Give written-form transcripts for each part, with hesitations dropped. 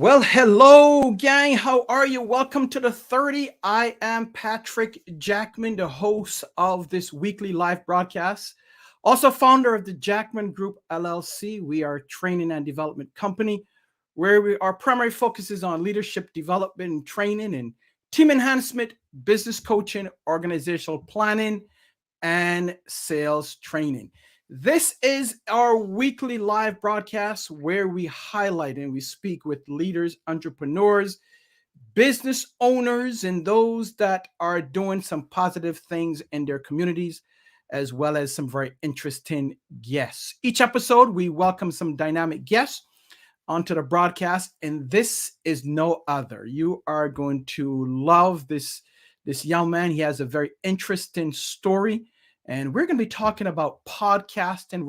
Well, hello, gang. How are you? Welcome to the 30. I am Patrick Jackman, the host of this weekly live broadcast. Also, founder of the Jackman Group LLC. We are a training and development company where our primary focus is on leadership development and training and team enhancement, business coaching, organizational planning, and sales training. This is our weekly live broadcast where we highlight and we speak with leaders, entrepreneurs, business owners, and those that are doing some positive things in their communities, as well as some very interesting guests. Each episode, we welcome some dynamic guests onto the broadcast, and this is no other. You are going to love this young man. He has a very interesting story. And we're going to be talking about podcasting.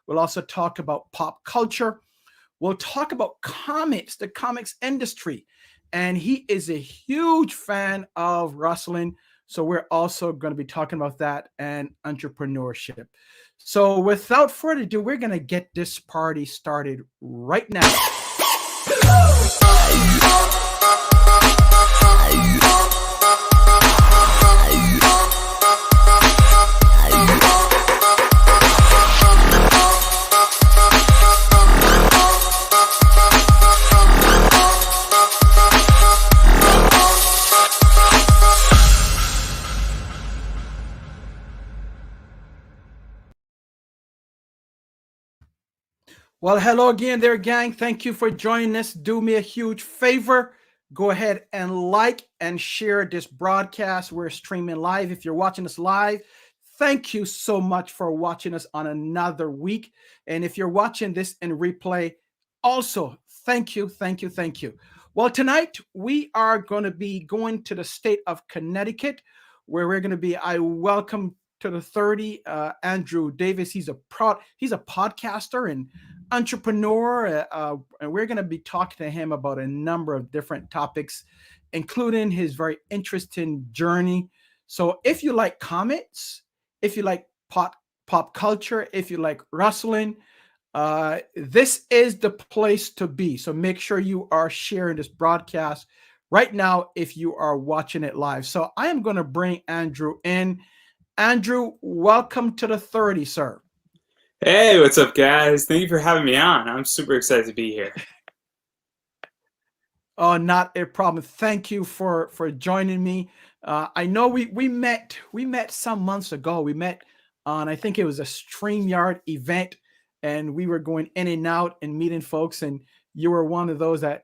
We'll also talk about pop culture. We'll talk about comics, the comics industry. And he is a huge fan of wrestling. So we're also going to be talking about that and entrepreneurship. So without further ado, we're going to get this party started right now. Well, hello again there, gang. Thank you for joining us. Do me a huge favor. Go ahead and like and share this broadcast. We're streaming live. If you're watching us live, thank you so much for watching us on another week. And if you're watching this in replay, also, thank you. Well, tonight we are going to be going to the state of Connecticut, where we're going to be. I welcome to the 30 Andrew Davis. He's a podcaster and entrepreneur, and we're going to be talking to him about a number of different topics, including his very interesting journey. So if you like comics, if you like pop culture, if you like wrestling, this is the place to be. So make sure you are sharing this broadcast right now if you are watching it live. So I am going to bring Andrew in. Andrew, welcome to the 30, sir. Hey, what's up, guys? Thank you for having me on. I'm super excited to be here. Oh, not a problem. Thank you for joining me. I know we met some months ago. We met on, I think it was a StreamYard event, and we were going in and out and meeting folks, and you were one of those that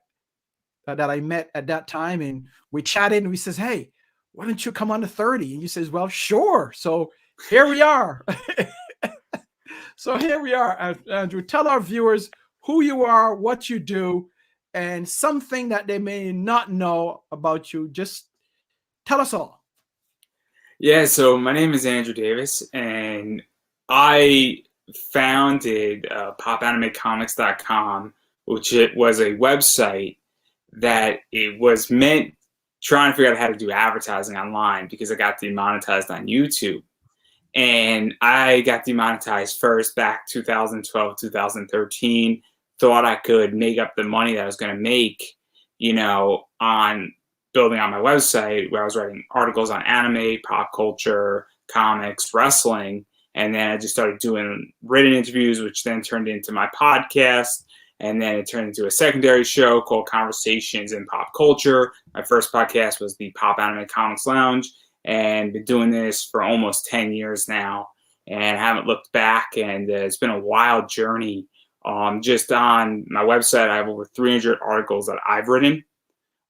I met at that time, and we chatted and we says, hey, why don't you come on to 30? And you says, well, sure. So here we are. So here we are, Andrew. Tell our viewers who you are, what you do, and something that they may not know about you. Just tell us all. Yeah, so my name is Andrew Davis, and I founded Popanimecomics.com, which it was a website that it was meant trying to figure out how to do advertising online because I got demonetized on YouTube. And I got demonetized first back 2012, 2013. Thought I could make up the money that I was going to make, on building on my website where I was writing articles on anime, pop culture, comics, wrestling. And then I just started doing written interviews, which then turned into my podcast. And then it turned into a secondary show called Conversations in Pop Culture. My first podcast was the Popanimecomics Lounge, and been doing this for almost 10 years now and haven't looked back. And it's been a wild journey. Just on my website, I have over 300 articles that I've written.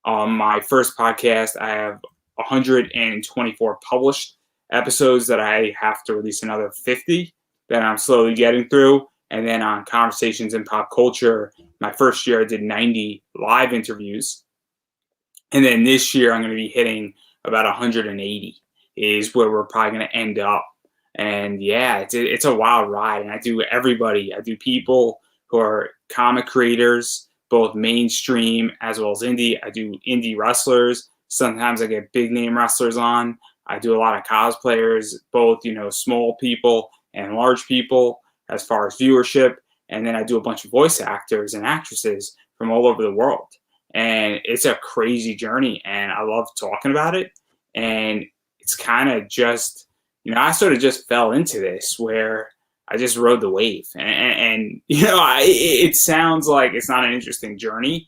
My first podcast, I have 124 published episodes that I have to release another 50 that I'm slowly getting through. And then on Conversations in Pop Culture, my first year I did 90 live interviews. And then this year I'm going to be hitting about 180 is where we're probably going to end up. And yeah, it's a wild ride. And I do everybody. I do people who are comic creators, both mainstream as well as indie. I do indie wrestlers. Sometimes I get big name wrestlers on. I do a lot of cosplayers, both, small people and large people as far as viewership. And then I do a bunch of voice actors and actresses from all over the world. And it's a crazy journey, and I love talking about it. And it's kind of just, I sort of just fell into this where I just rode the wave. And it sounds like it's not an interesting journey,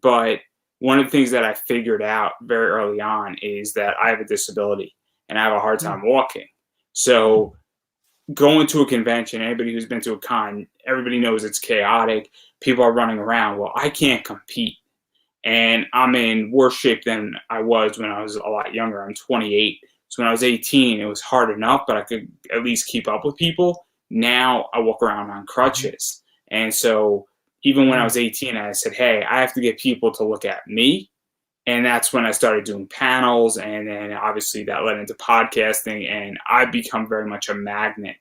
but one of the things that I figured out very early on is that I have a disability and I have a hard time walking. So going to a convention, anybody who's been to a con, everybody knows it's chaotic. People are running around. Well, I can't compete. And I'm in worse shape than I was when I was a lot younger. I'm 28. So when I was 18, it was hard enough, but I could at least keep up with people. Now I walk around on crutches. And so even when I was 18, I said, hey, I have to get people to look at me. And that's when I started doing panels. And then obviously that led into podcasting. And I've become very much a magnet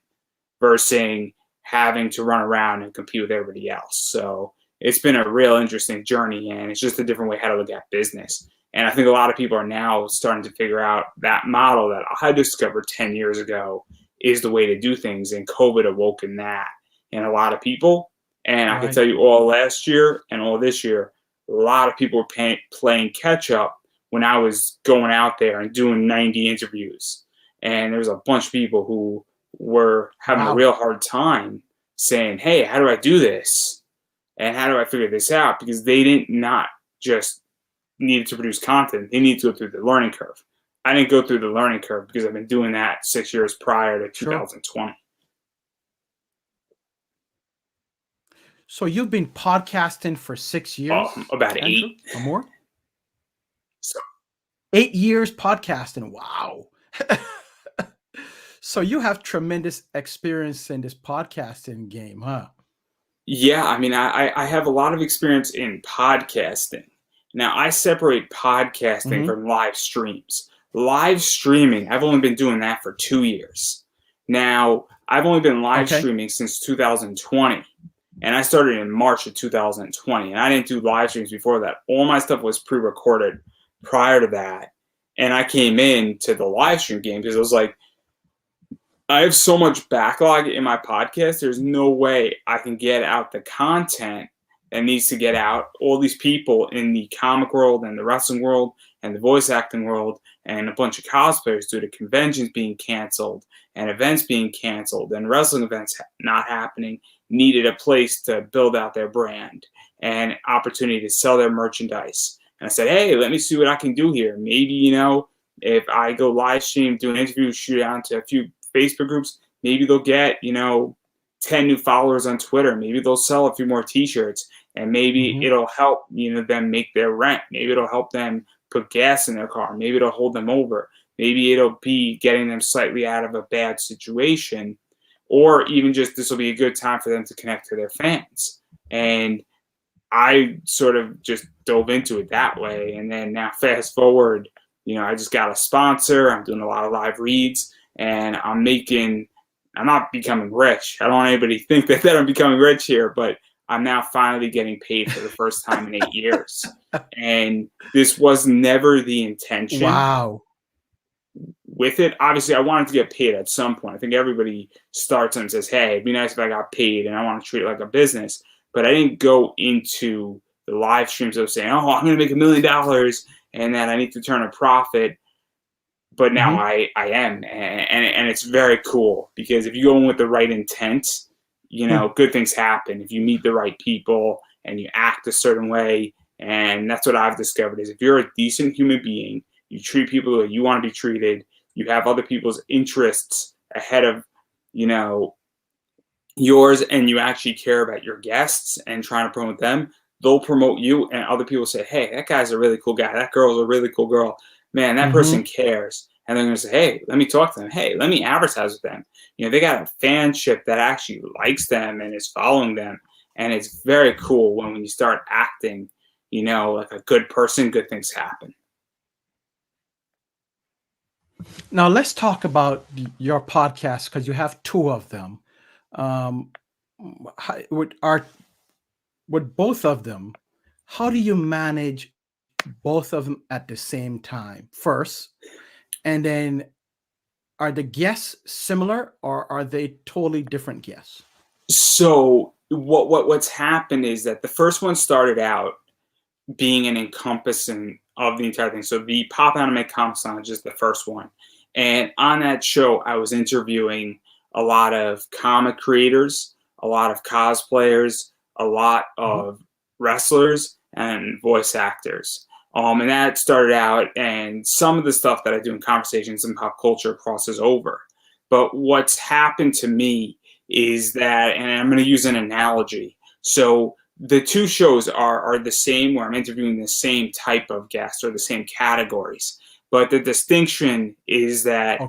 versus having to run around and compete with everybody else. So it's been a real interesting journey, and it's just a different way how to look at business. And I think a lot of people are now starting to figure out that model that I discovered 10 years ago is the way to do things. And COVID awoken that in a lot of people. And I can tell you all last year and all this year, a lot of people were playing catch up when I was going out there and doing 90 interviews. And there was a bunch of people who were having a real hard time saying, hey, how do I do this? And how do I figure this out? Because they didn't not just needed to produce content. They need to go through the learning curve. I didn't go through the learning curve because I've been doing that 6 years prior to 2020. So you've been podcasting for 6 years? About Andrew, 8 or more. So 8 years podcasting. Wow. So you have tremendous experience in this podcasting game, huh? Yeah, I mean, I have a lot of experience in podcasting. Now, I separate podcasting from live streams. Live streaming, I've only been doing that for 2 years. Now, I've only been live streaming since 2020. And I started in March of 2020. And I didn't do live streams before that. All my stuff was pre-recorded prior to that. And I came into the live stream game because I was like, I have so much backlog in my podcast. There's no way I can get out the content that needs to get out. All these people in the comic world and the wrestling world and the voice acting world and a bunch of cosplayers due to conventions being canceled and events being canceled and wrestling events not happening needed a place to build out their brand and opportunity to sell their merchandise. And I said, hey, let me see what I can do here. Maybe, if I go live stream, do an interview, shoot out to a few Facebook groups, maybe they'll get, 10 new followers on Twitter. Maybe they'll sell a few more t-shirts, and maybe it'll help, them make their rent. Maybe it'll help them put gas in their car. Maybe it'll hold them over. Maybe it'll be getting them slightly out of a bad situation, or even just this will be a good time for them to connect to their fans. And I sort of just dove into it that way. And then now fast forward, I just got a sponsor. I'm doing a lot of live reads. And I'm not becoming rich. I don't want anybody to think that I'm becoming rich here, but I'm now finally getting paid for the first time in 8 years. And this was never the intention. Wow. With it, obviously, I wanted to get paid at some point. I think everybody starts and says, hey, it'd be nice if I got paid, and I want to treat it like a business. But I didn't go into the live streams of saying, oh, I'm going to make $1 million, and then I need to turn a profit. But now I am, and it's very cool because if you go in with the right intent, good things happen. If you meet the right people and you act a certain way, and that's what I've discovered is if you're a decent human being, you treat people the way you want to be treated, you have other people's interests ahead of, yours, and you actually care about your guests and trying to promote them, they'll promote you, and other people say, hey, that guy's a really cool guy. That girl's a really cool girl. Man, that person cares. And they're going to say, hey, let me talk to them. Hey, let me advertise with them. They got a fanship that actually likes them and is following them. And it's very cool when you start acting, like a good person, good things happen. Now let's talk about your podcast because you have 2 of them. With both of them, how do you manage both of them at the same time first? And then are the guests similar or are they totally different guests? So what's happened is that the first one started out being an encompassing of the entire thing. So the Popanimecomics Lounge is the first one. And on that show, I was interviewing a lot of comic creators, a lot of cosplayers, a lot of wrestlers, and voice actors. And that started out, and some of the stuff that I do in conversations and pop culture crosses over. But what's happened to me is that, and I'm going to use an analogy. So the two shows are the same, where I'm interviewing the same type of guests or the same categories. But the distinction is that,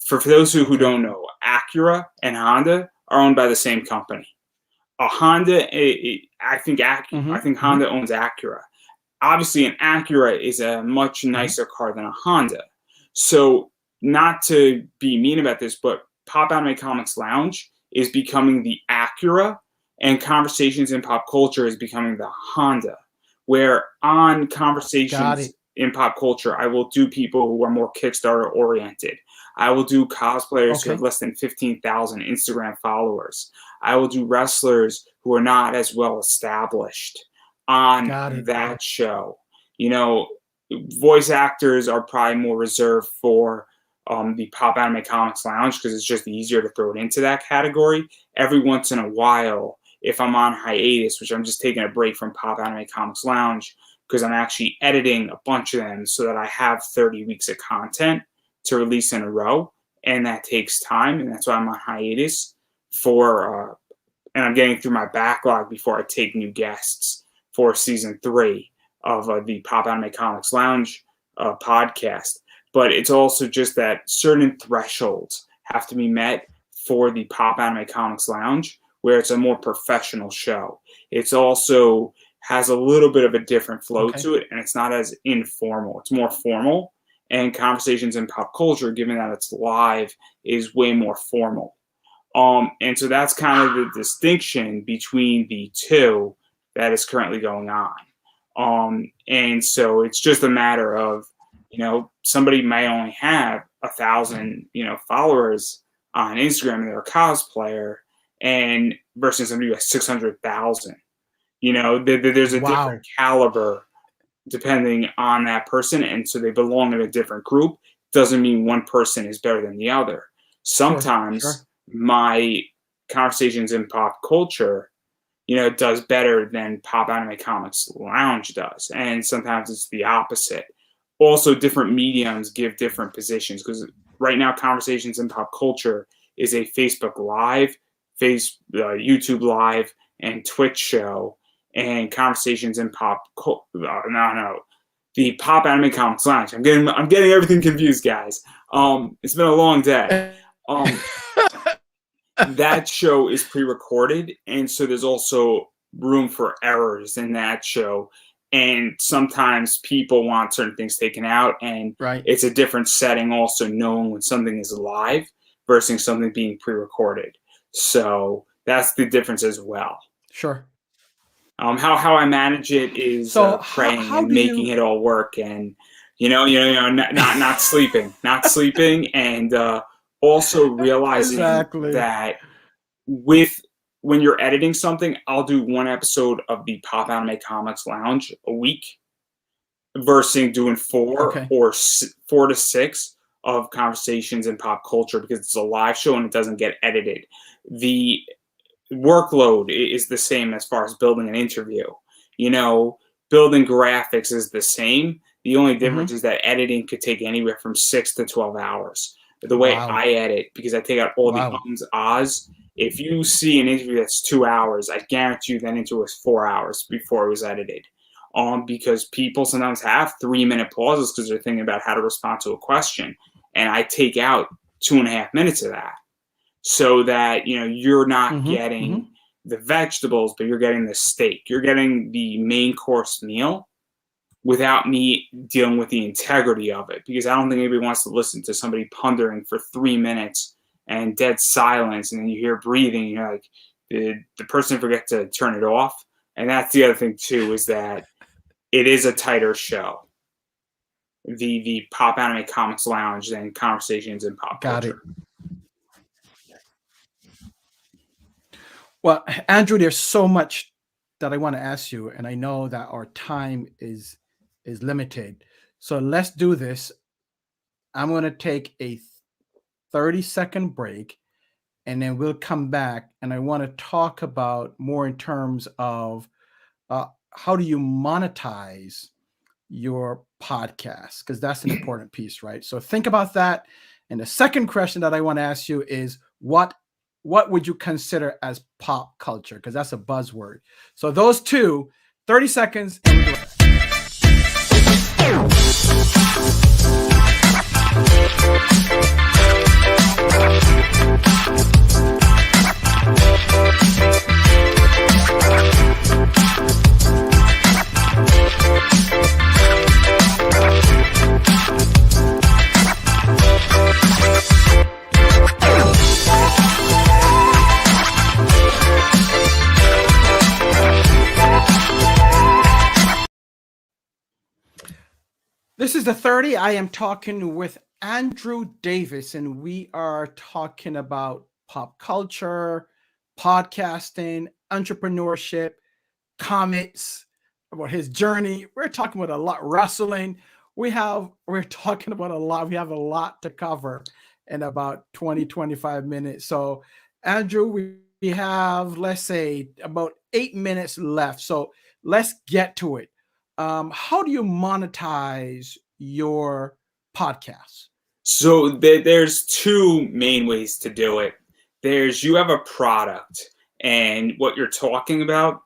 for those who don't know, Acura and Honda are owned by the same company. Honda, I think Honda owns Acura. Obviously, an Acura is a much nicer car than a Honda. So, not to be mean about this, but Popanimecomics Lounge is becoming the Acura, and Conversations in Pop Culture is becoming the Honda. Where on Conversations in Pop Culture, I will do people who are more Kickstarter oriented. I will do cosplayers who have less than 15,000 Instagram followers. I will do wrestlers who are not as well established on that show. You know, voice actors are probably more reserved for the Popanimecomics Lounge, because it's just easier to throw it into that category. Every once in a while, if I'm on hiatus, which I'm just taking a break from Popanimecomics Lounge because I'm actually editing a bunch of them so that I have 30 weeks of content to release in a row, and that takes time, and that's why I'm on hiatus for and I'm getting through my backlog before I take new guests for season 3 of the Popanimecomics Lounge podcast. But it's also just that certain thresholds have to be met for the Popanimecomics Lounge, where it's a more professional show. It's also has a little bit of a different flow to it, and it's not as informal. It's more formal. And Conversations in Pop Culture, given that it's live, is way more formal. And so that's kind of the distinction between the two that is currently going on. And so it's just a matter of, you know, somebody may only have 1,000, followers on Instagram and they're a cosplayer, and versus somebody who has 600,000. There's a different caliber depending on that person, and so they belong in a different group. Doesn't mean one person is better than the other. Sometimes my Conversations in Pop Culture, does better than Popanimecomics Lounge does, and sometimes it's the opposite. Also, different mediums give different positions, because right now Conversations in Pop Culture is a Facebook Live, YouTube Live, and Twitch show. And Conversations in Pop the Popanimecomics Lounge. I'm getting everything confused, guys. It's been a long day. That show is pre-recorded, and so there's also room for errors in that show. And sometimes people want certain things taken out, and it's a different setting also, knowing when something is live versus something being pre-recorded. So that's the difference as well. Sure. How I manage it is praying and making it all work, and not sleeping, and also realizing that when you're editing something, I'll do one episode of the Popanimecomics Lounge a week versus doing 4 or 4 to 6 of Conversations in Pop Culture, because it's a live show and it doesn't get edited. The workload is the same as far as building an interview. Building graphics is the same. The only difference is that editing could take anywhere from 6 to 12 hours. The way I edit, because I take out all the ums, ahs. If you see an interview that's 2 hours, I guarantee you that interview was 4 hours before it was edited. Because people sometimes have 3-minute pauses because they're thinking about how to respond to a question. And I take out 2.5 minutes of that, so that you're not getting the vegetables, but you're getting the steak. You're getting the main course meal without me dealing with the integrity of it, because I don't think anybody wants to listen to somebody pondering for 3 minutes and dead silence, and then you hear breathing, and you're like, did the person forget to turn it off? And that's the other thing too, is that it is a tighter show, the Popanimecomics Lounge, than Conversations in Pop Culture. Got it. Well, Andrew, there's so much that I want to ask you, and I know that our time is limited. So let's do this. I'm going to take a 30-second break, and then we'll come back, and I want to talk about more in terms of how do you monetize your podcast, because that's an important piece, right? So think about that. And the second question that I want to ask you is what would you consider as pop culture? Because that's a buzzword. So those two, 30 seconds. This is the 30. I am talking with Andrew Davis, and we are talking about pop culture, podcasting, entrepreneurship, comics, about his journey. We're talking about a lot, wrestling. We're talking about a lot. We have a lot to cover in about 25 minutes. So, Andrew, we have, let's say, about 8 minutes left. So let's get to it. How do you monetize your podcast? So there's two main ways to do it. There's you have a product, and what you're talking about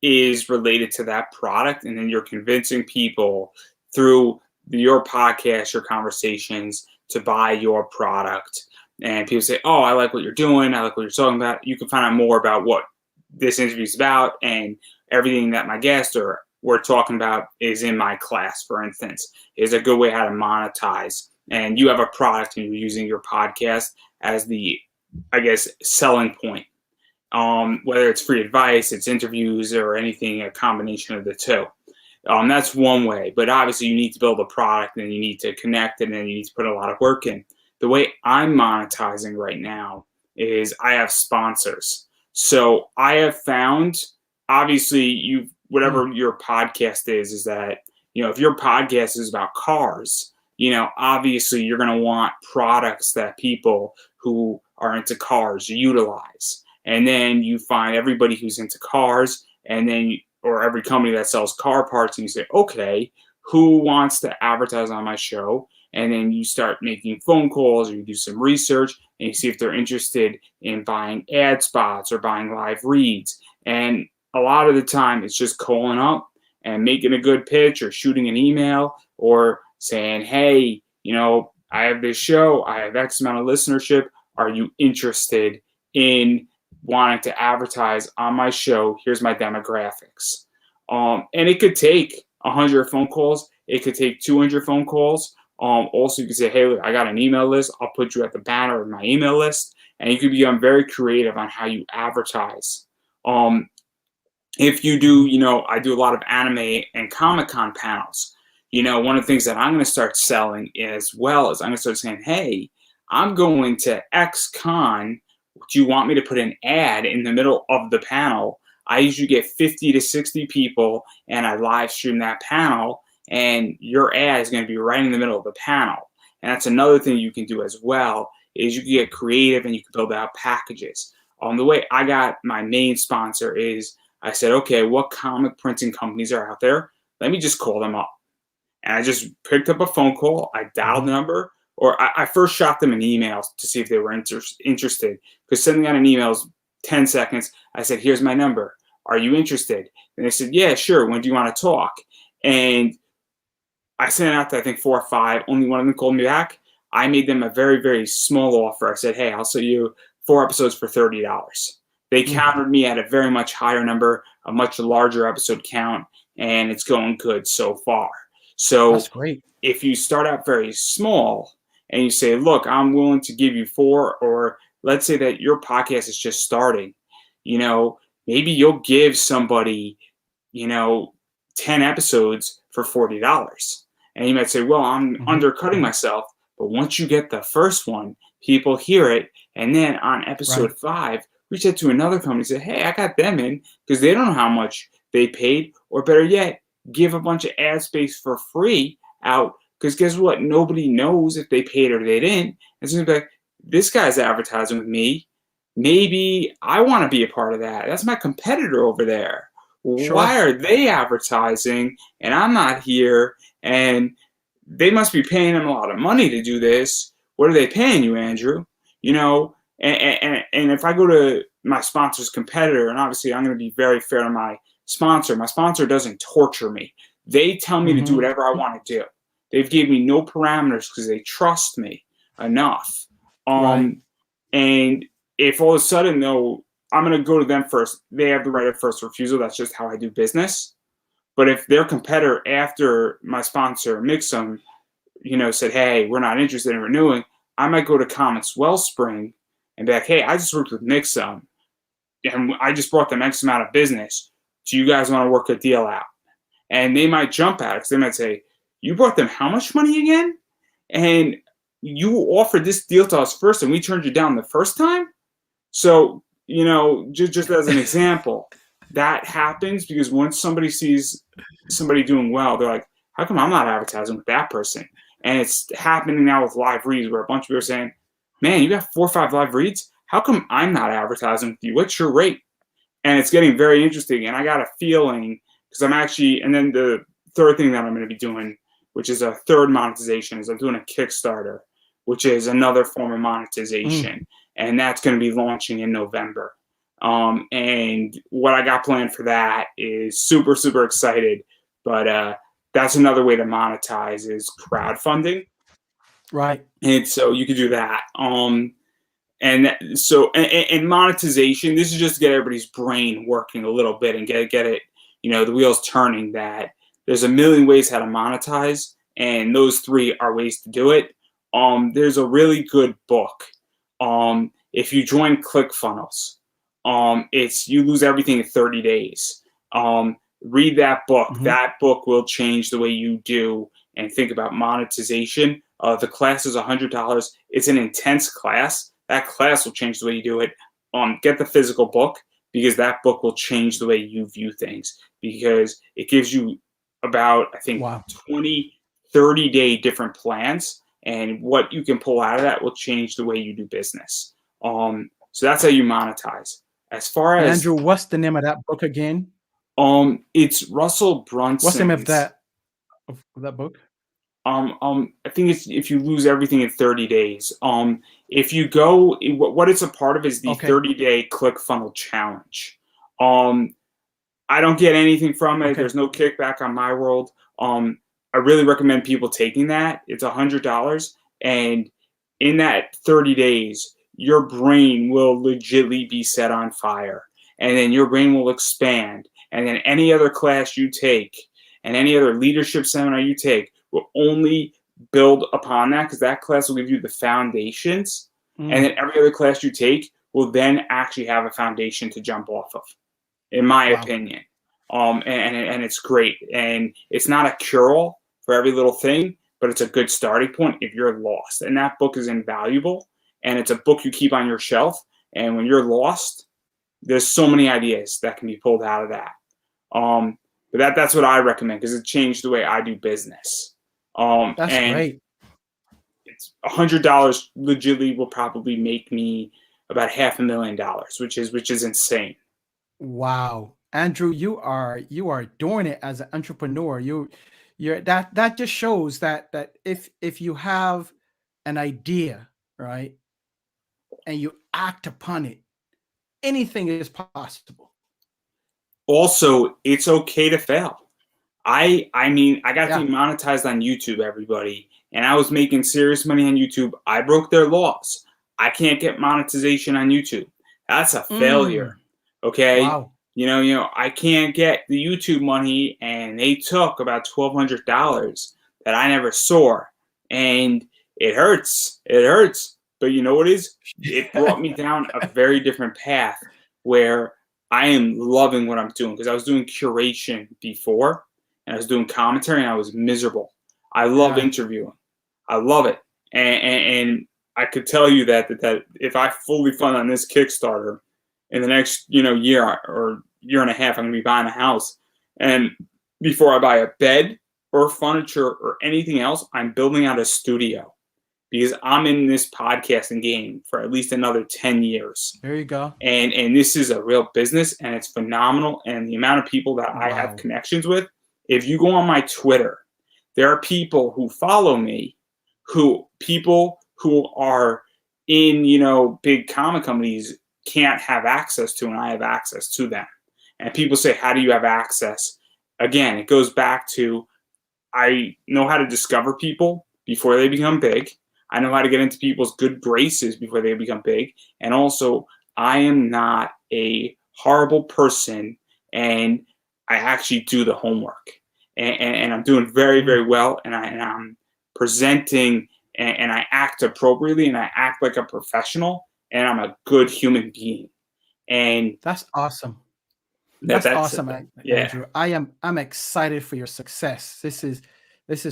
is related to that product, and then you're convincing people through your podcast, your conversations, to buy your product. And people say, oh, I like what you're doing. I like what you're talking about. You can find out more about what this interview is about, and everything that my guest or we're talking about is in my class, for instance, is a good way how to monetize. And you have a product and you're using your podcast as the, I guess, selling point. Whether it's free advice, it's interviews, or anything, a combination of the two. That's one way. But obviously you need to build a product, and you need to connect, and then you need to put a lot of work in. The way I'm monetizing right now is I have sponsors. So I have found, obviously, whatever your podcast is that, if your podcast is about cars, obviously you're going to want products that people who are into cars utilize. And then you find everybody who's into cars, and then, or every company that sells car parts, and you say, okay, who wants to advertise on my show? And then you start making phone calls, or you do some research, and you see if they're interested in buying ad spots or buying live reads. And a lot of the time it's just calling up and making a good pitch, or shooting an email, or saying, hey, I have this show, I have X amount of listenership. Are you interested in wanting to advertise on my show? Here's my demographics. And it could take 100 phone calls. It could take 200 phone calls. Also, you could say, hey, I got an email list. I'll put you at the banner of my email list. And you could become very creative on how you advertise. If you do, I do a lot of anime and Comic-Con panels. One of the things that I'm going to start selling as well is I'm going to start saying, hey, I'm going to X con. Do you want me to put an ad in the middle of the panel? I usually get 50 to 60 people, and I live stream that panel, and your ad is going to be right in the middle of the panel. And that's another thing you can do as well, is you can get creative and you can build out packages. The way I got my main sponsor is I said, okay, what comic printing companies are out there? Let me just call them up. And I just picked up a phone call. I dialed the number, or I first shot them an email to see if they were interested. Because sending out an email is 10 seconds. I said, here's my number. Are you interested? And they said, yeah, sure. When do you want to talk? And I sent out to, I think, 4 or 5. Only one of them called me back. I made them a very, very small offer. I said, hey, I'll sell you 4 episodes for $30. They countered me at a very much higher number, a much larger episode count, and it's going good so far. So that's great. If you start out very small and you say, look, I'm willing to give you 4, or let's say that your podcast is just starting, maybe you'll give somebody, 10 episodes for $40. And you might say, well, I'm undercutting myself. But once you get the first one, people hear it. And then on episode 5, reach out to another company and say, hey, I got them in, because they don't know how much they paid, or better yet, give a bunch of ad space for free out, because guess what? Nobody knows if they paid or they didn't. And so like, this guy's advertising with me. Maybe I want to be a part of that. That's my competitor over there. Sure. Why are they advertising and I'm not here? And they must be paying them a lot of money to do this. What are they paying you, Andrew? You know, and if I go to my sponsor's competitor, and obviously I'm going to be very fair to my sponsor doesn't torture me. They tell me to do whatever I want to do. They've given me no parameters because they trust me enough. Right. And if all of a sudden, though, I'm going to go to them first, they have the right of first refusal. That's just how I do business. But if their competitor, after my sponsor, Mixum, said, hey, we're not interested in renewing, I might go to Comics Wellspring and be like, hey, I just worked with Mixum and I just brought them X amount of business. Do you guys want to work a deal out? And they might jump at it because they might say, you brought them how much money again? And you offered this deal to us first and we turned you down the first time? So, just as an example, that happens because once somebody sees somebody doing well, they're like, how come I'm not advertising with that person? And it's happening now with live reads where a bunch of people are saying, man, you got 4 or 5 live reads? How come I'm not advertising with you? What's your rate? And it's getting very interesting. And I got a feeling because and then the third thing that I'm going to be doing, which is a third monetization, is I'm doing a Kickstarter, which is another form of monetization. And that's going to be launching in November. And what I got planned for that is super, super excited. But that's another way to monetize is crowdfunding. Right. And so you could do that. And monetization, this is just to get everybody's brain working a little bit and get it, the wheels turning, that there's a million ways how to monetize. And those 3 are ways to do it. There's a really good book. If you join ClickFunnels, it's You Lose Everything in 30 days. Read that book. That book will change the way you do and think about monetization. The class is $100. It's an intense class. That class will change the way you do it. Get the physical book because that book will change the way you view things, because it gives you about, I think, 20, 30-day different plans, and what you can pull out of that will change the way you do business. So that's how you monetize. As far as Andrew, what's the name of that book again? It's Russell Brunson. What's the name of that book? I think it's If You Lose Everything in 30 Days. If you go, what it's a part of is the 30-day ClickFunnels challenge. I don't get anything from it. There's no kickback on my world. I really recommend people taking that. It's $100, and in that 30 days, your brain will legitimately be set on fire, and then your brain will expand, and then any other class you take and any other leadership seminar you take will only build upon that, because that class will give you the foundations, and then every other class you take will then actually have a foundation to jump off of, in my opinion. And it's great, and it's not a cure-all for every little thing, but it's a good starting point if you're lost. And that book is invaluable, and it's a book you keep on your shelf, and when you're lost, there's so many ideas that can be pulled out of that. But that's what I recommend, because it changed the way I do business. That's great. It's $100 legitimately will probably make me about $500,000, which is insane. Wow, Andrew, you are doing it as an entrepreneur. You're that just shows that if you have an idea, right, and you act upon it, anything is possible. Also, it's okay to fail. I got demonetized on YouTube, everybody, and I was making serious money on YouTube. I broke their laws. I can't get monetization on YouTube. That's a failure. Okay. Wow. I can't get the YouTube money, and they took about $1,200 that I never saw, and it hurts. It hurts. But you know what it is? It brought me down a very different path where I am loving what I'm doing, because I was doing curation before, and I was doing commentary, and I was miserable. I love interviewing. I love it. And I could tell you that if I fully fund on this Kickstarter, in the next, year or year and a half, I'm going to be buying a house. And before I buy a bed or furniture or anything else, I'm building out a studio because I'm in this podcasting game for at least another 10 years. There you go. And this is a real business, and it's phenomenal. And the amount of people that I have Wow. connections with, if you go on my Twitter, there are people who follow me, people who are in, big comic companies can't have access to, and I have access to them. And people say, how do you have access? Again, it goes back to, I know how to discover people before they become big. I know how to get into people's good graces before they become big. And also, I am not a horrible person, and I actually do the homework. And I'm doing very, very well, and I'm presenting, and I act appropriately, and I act like a professional, and I'm a good human being. And That's awesome. that's Awesome, yeah. Andrew. I'm excited for your success. This is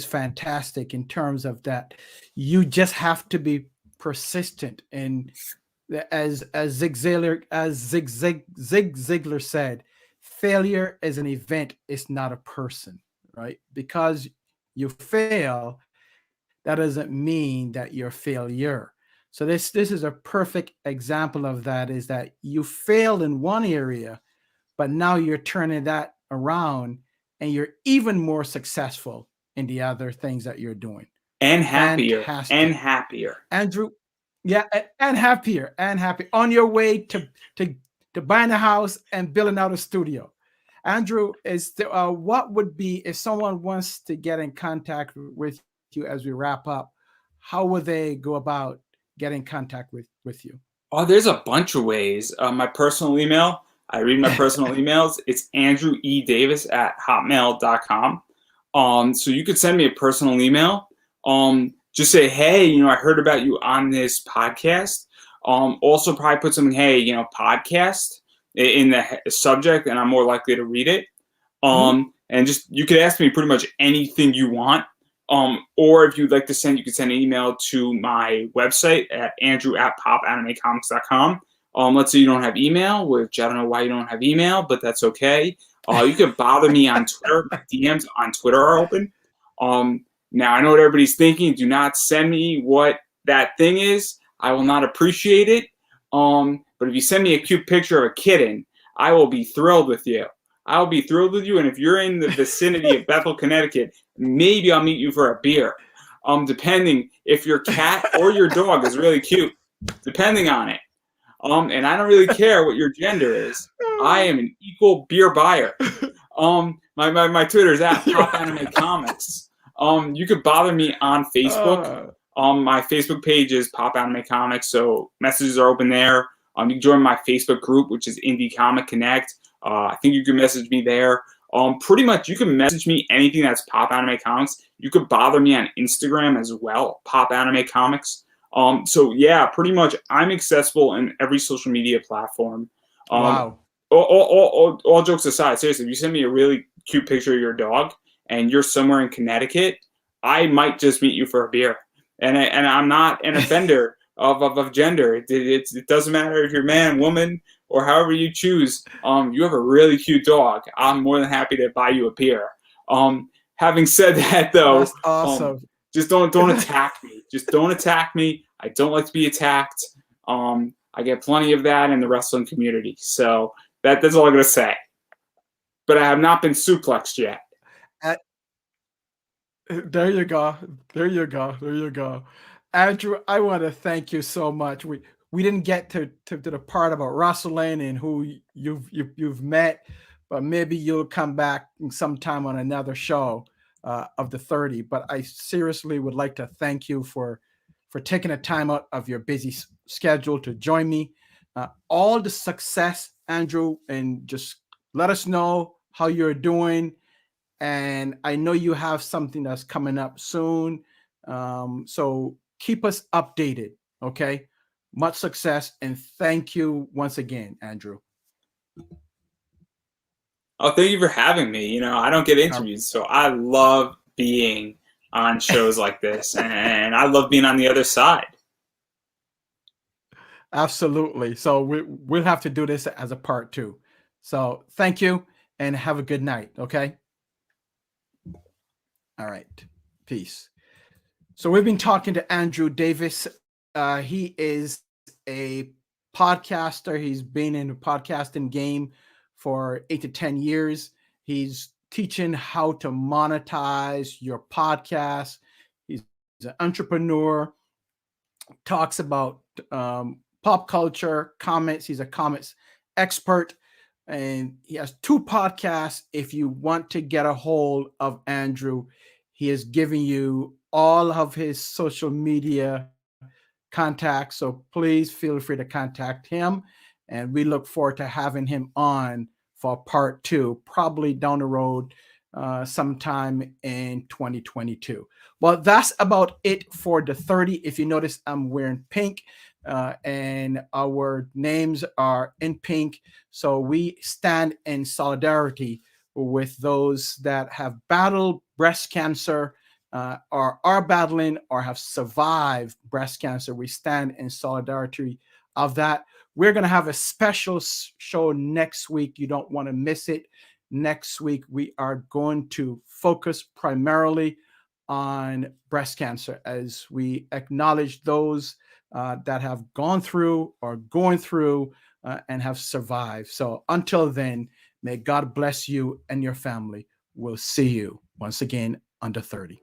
fantastic in terms of that. You just have to be persistent, and as Zig Ziglar said, failure is an event. It's not a person, right? Because you fail, that doesn't mean that you're a failure. So this is a perfect example of that. Is that you failed in one area, but now you're turning that around and you're even more successful in the other things that you're doing. And happier. Fantastic. And happier. Andrew, yeah, and happier on your way to buying a house and building out a studio. Andrew, what would be, if someone wants to get in contact with you as we wrap up, how would they go about getting in contact with you? Oh, there's a bunch of ways. My personal email, I read my personal emails. It's andrewedavis@hotmail.com. So you could send me a personal email. Just say, hey, I heard about you on this podcast. Also probably put something, hey, podcast in the subject, and I'm more likely to read it. And just, you could ask me pretty much anything you want. Or if you'd like to send, you could send an email to my website at andrew@popanimecomics.com. Let's say you don't have email, which I don't know why you don't have email, but that's okay. You can bother me on Twitter. My DMs on Twitter are open. Now I know what everybody's thinking. Do not send me what that thing is. I will not appreciate it. But if you send me a cute picture of a kitten, I will be thrilled with you. I'll be thrilled with you. And if you're in the vicinity of Bethel, Connecticut, maybe I'll meet you for a beer. Depending if your cat or your dog is really cute, depending on it. And I don't really care what your gender is. I am an equal beer buyer. My Twitter is at Popanimecomics. You could bother me on Facebook. My Facebook page is Popanimecomics, so messages are open there. You can join my Facebook group, which is Indie Comic Connect. I think you can message me there. Pretty much, you can message me anything that's Pop Anime Comics. You could bother me on Instagram as well, Pop Anime Comics. So yeah, pretty much, I'm accessible in every social media platform. Wow. All jokes aside, seriously, if you send me a really cute picture of your dog and you're somewhere in Connecticut, I might just meet you for a beer. And I'm not an offender of gender. It doesn't matter if you're man, woman, or however you choose. You have a really cute dog. I'm more than happy to buy you a beer. Having said that, though, that's awesome. Just don't attack me. Just don't attack me. I don't like to be attacked. I get plenty of that in the wrestling community. So that's all I'm gonna say. But I have not been suplexed yet. There you go. There you go. There you go. Andrew, I want to thank you so much. We didn't get to the part about wrestling and who you've met, but maybe you'll come back sometime on another show of the 30. But I seriously would like to thank you for taking the time out of your busy schedule to join me. All the success, Andrew, and just let us know how you're doing. And I know you have something that's coming up soon. So keep us updated, okay? Much success, and thank you once again, Andrew. Oh, thank you for having me. I don't get interviews, so I love being on shows like this, and I love being on the other side. Absolutely. So we'll have to do this as a part 2. So thank you and have a good night. Okay. All right. Peace. So we've been talking to Andrew Davis. He is a podcaster. He's been in the podcasting game for 8 to 10 years. He's teaching how to monetize your podcast. He's an entrepreneur, talks about pop culture, comments. He's a comments expert, and he has 2 podcasts. If you want to get a hold of Andrew, he is giving you all of his social media contacts. So please feel free to contact him. And we look forward to having him on for part 2, probably down the road sometime in 2022. Well, that's about it for the 30. If you notice, I'm wearing pink and our names are in pink. So we stand in solidarity with those that have battled breast cancer, or are battling or have survived breast cancer. We stand in solidarity of that. We're going to have a special show next week. You don't want to miss it. Next week, we are going to focus primarily on breast cancer as we acknowledge those that have gone through or going through and have survived. So until then, may God bless you and your family. We'll see you once again under 30.